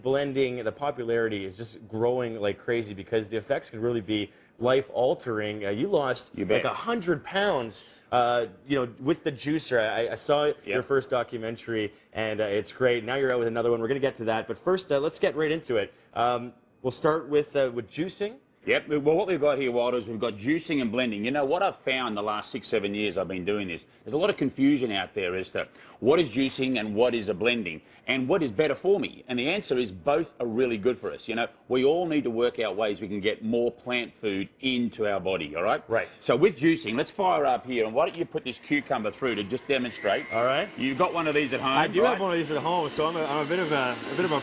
blending, the popularity is just growing like crazy because the effects can really be life-altering. You lost like 100 pounds, with the juicer. I saw your first documentary, and it's great. Now you're out with another one. We're going to get to that, but first, let's get right into it. We'll start with juicing. Yep. Well, what we've got here, Walter, is we've got juicing and blending. You know, what I've found the last 6, 7 years I've been doing this, there's a lot of confusion out there as to what is juicing and what is a blending and what is better for me. And the answer is both are really good for us. You know, we all need to work out ways we can get more plant food into our body, all right? Right. So with juicing, let's fire up here. And why don't you put this cucumber through to just demonstrate? All right. You've got one of these at home, I do have one of these at home, so I'm a bit of a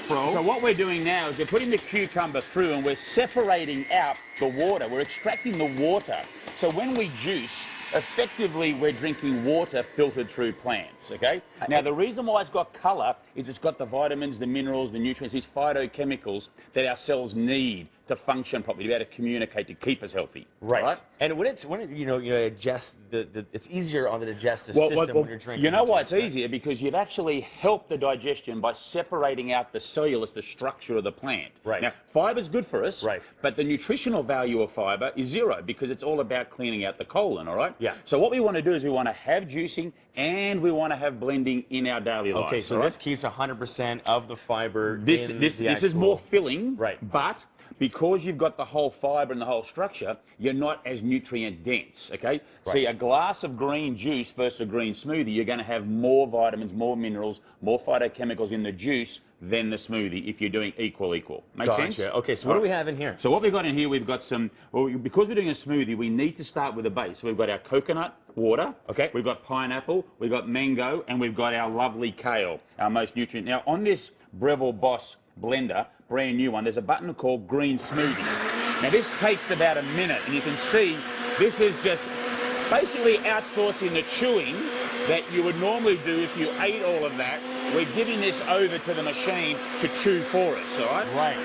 pro. So what we're doing now is we're putting the cucumber through and we're separating out the water. We're extracting the water. So when we juice, effectively we're drinking water filtered through plants, okay? Now the reason why it's got colour is it's got the vitamins, the minerals, the nutrients, these phytochemicals that our cells need to function properly, to be able to communicate, to keep us healthy. Right. And when it digests, it's easier on the digestive system when you're drinking. You know why it's easier? Because you've actually helped the digestion by separating out the cellulose, the structure of the plant. Right. Now, fiber's good for us. Right. But the nutritional value of fiber is zero because it's all about cleaning out the colon, all right? Yeah. So what we want to do is we want to have juicing and we want to have blending in our daily lives. Okay, so this keeps 100% of the fiber. This is more filling. Right. But because you've got the whole fibre and the whole structure, you're not as nutrient dense, okay? Right. See, a glass of green juice versus a green smoothie, you're going to have more vitamins, more minerals, more phytochemicals in the juice than the smoothie if you're doing equal. Make sense? Okay, so what do we have in here? So what we've got in here, we've got some, because we're doing a smoothie, we need to start with a base. So we've got our coconut water, okay, we've got pineapple, we've got mango, and we've got our lovely kale, our most nutrient. Now, on this Breville Boss blender, brand new one, there's a button called Green Smoothie. Now this takes about a minute, and you can see this is just basically outsourcing the chewing that you would normally do if you ate all of that. We're giving this over to the machine to chew for us, all right? Right.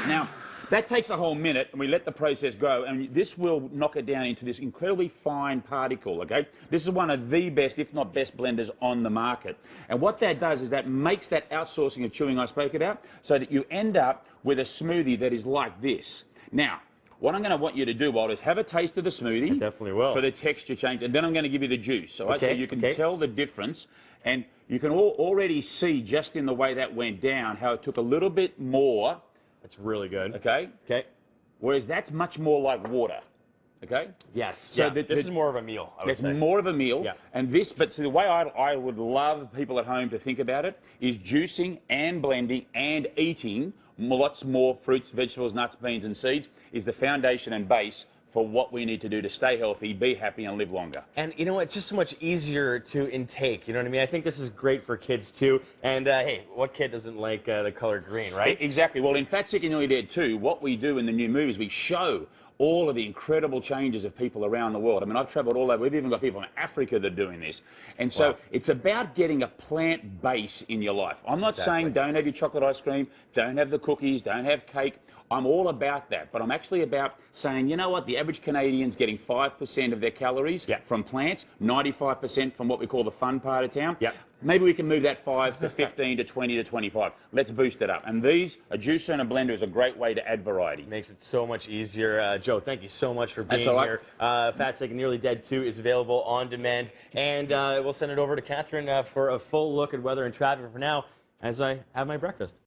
Now, that takes a whole minute, and we let the process go, and this will knock it down into this incredibly fine particle, okay? This is one of the best, if not best, blenders on the market. And what that does is that makes that outsourcing of chewing I spoke about so that you end up with a smoothie that is like this. Now, what I'm going to want you to do, Walter, is have a taste of the smoothie. I definitely will. For the texture change, and then I'm going to give you the juice, all right? So you can tell the difference, and you can already see just in the way that went down how it took a little bit more. That's really good. Okay? Okay. Whereas that's much more like water. Okay? Yes. So this is more of a meal, I would say. It's more of a meal. Yeah. And this, but see, the way I would love people at home to think about it is juicing and blending and eating lots more fruits, vegetables, nuts, beans and seeds is the foundation and base for what we need to do to stay healthy, be happy, and live longer. And you know what? It's just so much easier to intake. You know what I mean? I think this is great for kids too. And hey, what kid doesn't like the color green, right? Exactly. Well, in Fat, Sick and Nearly Dead 2, what we do in the new movies, we show all of the incredible changes of people around the world. I mean, I've traveled all over. We've even got people in Africa that are doing this. And so it's about getting a plant base in your life. I'm not saying don't have your chocolate ice cream, don't have the cookies, don't have cake. I'm all about that, but I'm actually about saying, you know what, the average Canadian's getting 5% of their calories from plants, 95% from what we call the fun part of town. Maybe we can move that 5 to 15 to 20 to 25. Let's boost it up. And these, a juicer and a blender is a great way to add variety. Makes it so much easier. Joe, thank you so much for being here. Fat, Sick and Nearly Dead 2 is available on demand. And we'll send it over to Catherine for a full look at weather and traffic for now as I have my breakfast.